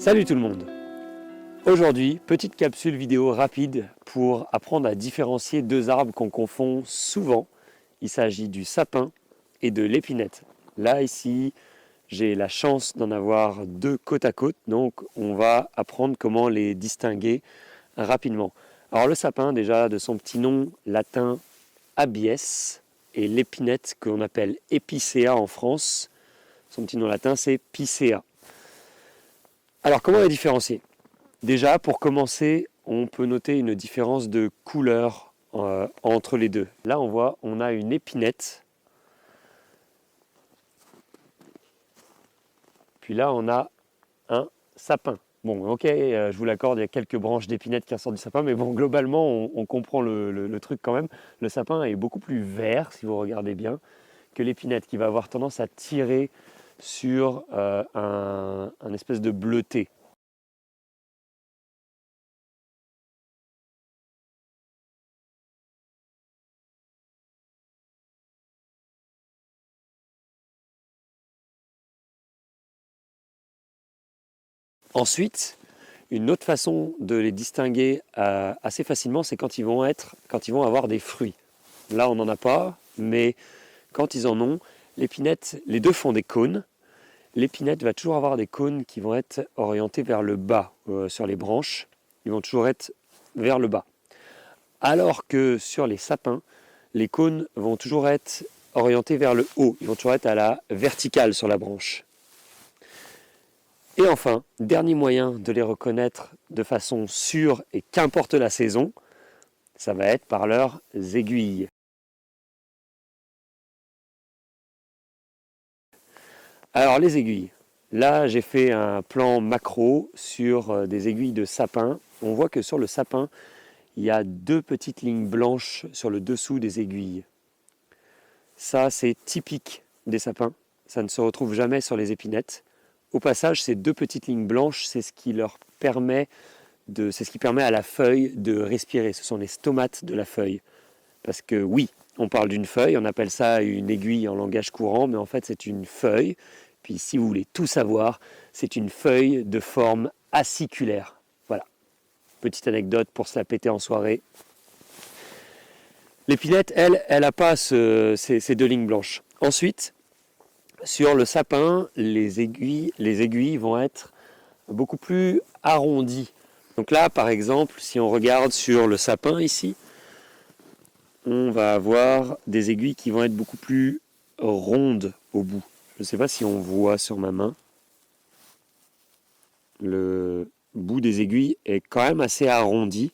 Salut tout le monde! Aujourd'hui, petite capsule vidéo rapide pour apprendre à différencier deux arbres qu'on confond souvent. Il s'agit du sapin et de l'épinette. Là, ici, j'ai la chance d'en avoir deux côte à côte, donc on va apprendre comment les distinguer rapidement. Alors le sapin, déjà de son petit nom latin Abies, et l'épinette que l'on appelle Epicéa en France, son petit nom latin c'est Picea. Alors comment les différencier? Déjà, pour commencer, on peut noter une différence de couleur entre les deux. Là, on a une épinette. Puis là, on a un sapin. Bon, ok, je vous l'accorde, il y a quelques branches d'épinette qui ressortent du sapin, mais bon, globalement, on comprend le truc quand même. Le sapin est beaucoup plus vert, si vous regardez bien, que l'épinette, qui va avoir tendance à tirer sur un espèce de bleuté. Ensuite, une autre façon de les distinguer assez facilement, c'est quand ils vont avoir des fruits. Là, on n'en a pas, mais quand ils en ont, l'épinette, les deux font des cônes. L'épinette va toujours avoir des cônes qui vont être orientés vers le bas sur les branches. Ils vont toujours être vers le bas. Alors que sur les sapins, les cônes vont toujours être orientés vers le haut. Ils vont toujours être à la verticale sur la branche. Et enfin, dernier moyen de les reconnaître de façon sûre et qu'importe la saison, ça va être par leurs aiguilles. Alors les aiguilles, là j'ai fait un plan macro sur des aiguilles de sapin. On voit que sur le sapin, il y a deux petites lignes blanches sur le dessous des aiguilles. Ça c'est typique des sapins, ça ne se retrouve jamais sur les épinettes. Au passage, ces deux petites lignes blanches, c'est ce qui permet à la feuille de respirer. Ce sont les stomates de la feuille. Parce que oui, on parle d'une feuille, on appelle ça une aiguille en langage courant, mais en fait c'est une feuille. Puis si vous voulez tout savoir, c'est une feuille de forme aciculaire. Voilà, petite anecdote pour se la péter en soirée. L'épinette, elle n'a pas ces deux lignes blanches. Ensuite, sur le sapin, les aiguilles vont être beaucoup plus arrondies. Donc là, par exemple, si on regarde sur le sapin ici, on va avoir des aiguilles qui vont être beaucoup plus rondes au bout. Je ne sais pas si on voit sur ma main. Le bout des aiguilles est quand même assez arrondi.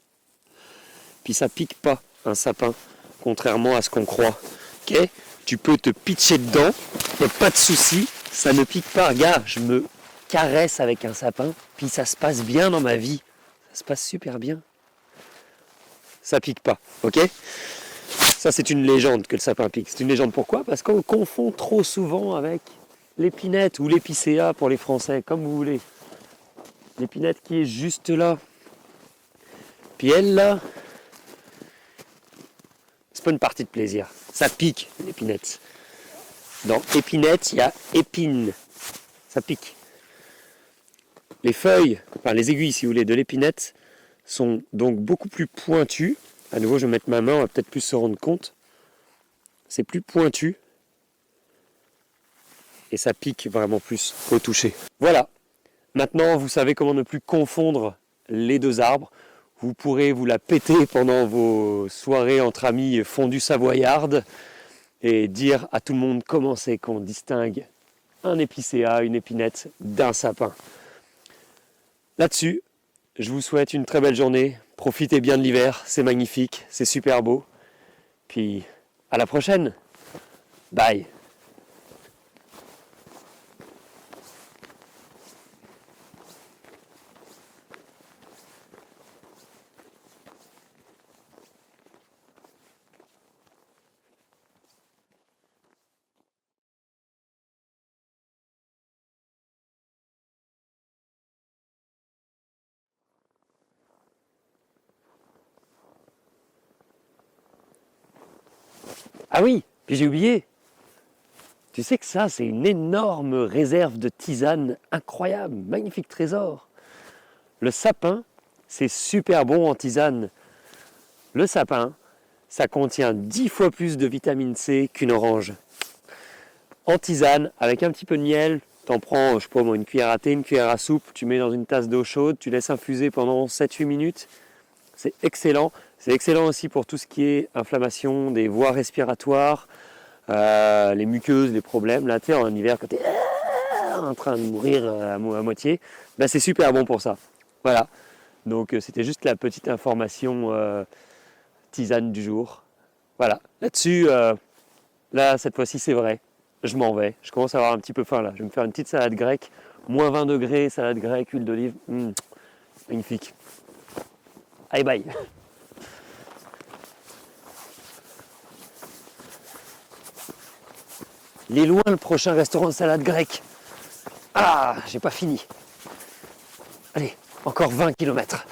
Puis ça pique pas un sapin, contrairement à ce qu'on croit. Okay, tu peux te pitcher dedans, il n'y a pas de souci, ça ne pique pas. Regarde, je me caresse avec un sapin, puis ça se passe bien dans ma vie. Ça se passe super bien. Ça pique pas, ok? Ça, c'est une légende que le sapin pique. C'est une légende pourquoi? Parce qu'on confond trop souvent avec l'épinette ou l'épicéa pour les Français, comme vous voulez. L'épinette qui est juste là. Puis elle, là, c'est pas une partie de plaisir. Ça pique, l'épinette. Dans épinette, il y a épine. Ça pique. Les feuilles, enfin les aiguilles, si vous voulez, de l'épinette sont donc beaucoup plus pointues. À nouveau, je vais mettre ma main, on va peut-être plus se rendre compte. C'est plus pointu. Et ça pique vraiment plus au toucher. Voilà. Maintenant, vous savez comment ne plus confondre les deux arbres. Vous pourrez vous la péter pendant vos soirées entre amis fondues savoyardes et dire à tout le monde comment c'est qu'on distingue un épicéa, une épinette d'un sapin. Là-dessus, je vous souhaite une très belle journée. Profitez bien de l'hiver, c'est magnifique, c'est super beau. Puis à la prochaine. Bye. Ah oui, puis j'ai oublié. Tu sais que ça, c'est une énorme réserve de tisane incroyable, magnifique trésor. Le sapin, c'est super bon en tisane. Le sapin, ça contient 10 fois plus de vitamine C qu'une orange. En tisane, avec un petit peu de miel, t'en prends, je sais pas moi, une cuillère à thé, une cuillère à soupe, tu mets dans une tasse d'eau chaude, tu laisses infuser pendant 7-8 minutes. C'est excellent. C'est excellent aussi pour tout ce qui est inflammation des voies respiratoires, les muqueuses, les problèmes. Là, tu sais, en hiver, quand tu es en train de mourir à moitié, ben, c'est super bon pour ça. Voilà. Donc, c'était juste la petite information tisane du jour. Voilà. Là-dessus, là, cette fois-ci, c'est vrai. Je m'en vais. Je commence à avoir un petit peu faim là. Je vais me faire une petite salade grecque. Moins 20 degrés, salade grecque, huile d'olive. Magnifique. Bye bye. Il est loin le prochain restaurant de salade grecque. Ah, j'ai pas fini. Allez, encore 20 km.